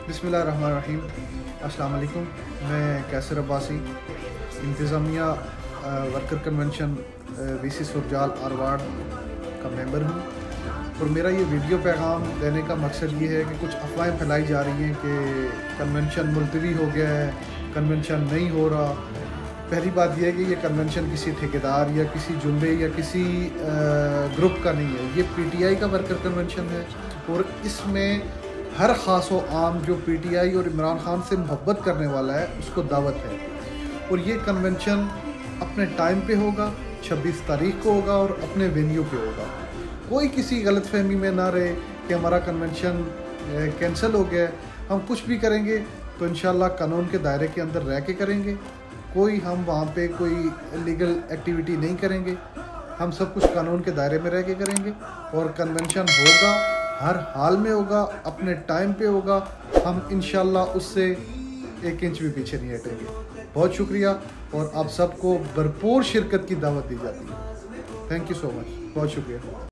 बिस्मिल्लाहिर्रहमानिर्रहीम। अस्सलाम वालेकुम। मैं कैसर अब्बासी इंतज़ामिया वर्कर कन्वेंशन वीसी सुरजाल आरवाड़ का मेंबर हूँ, और मेरा ये वीडियो पैगाम देने का मकसद ये है कि कुछ अफवाहें फैलाई जा रही हैं कि कन्वेंशन मुलतवी हो गया है, कन्वेंशन नहीं हो रहा। पहली बात यह है कि ये कन्वेंशन किसी ठेकेदार या किसी जुम्बे या किसी ग्रुप का नहीं है, ये पीटीआई का वर्कर कन्वेंशन है, और इसमें हर ख़ास व आम जो पीटीआई और इमरान खान से मोहब्बत करने वाला है उसको दावत है। और ये कन्वेंशन अपने टाइम पे होगा, 26 तारीख को होगा और अपने वेन्यू पे होगा। कोई किसी गलतफहमी में ना रहे कि हमारा कन्वेंशन कैंसिल हो गया है। हम कुछ भी करेंगे तो इंशाल्लाह कानून के दायरे के अंदर रह के करेंगे। कोई हम वहाँ पे कोई लीगल एक्टिविटी नहीं करेंगे, हम सब कुछ कानून के दायरे में रह के करेंगे। और कन्वेंशन होगा, हर हाल में होगा, अपने टाइम पे होगा। हम इंशाल्लाह उससे 1 इंच भी पीछे नहीं हटेंगे। बहुत शुक्रिया, और आप सबको भरपूर शिरकत की दावत दी जाती है। थैंक यू सो मच, बहुत शुक्रिया।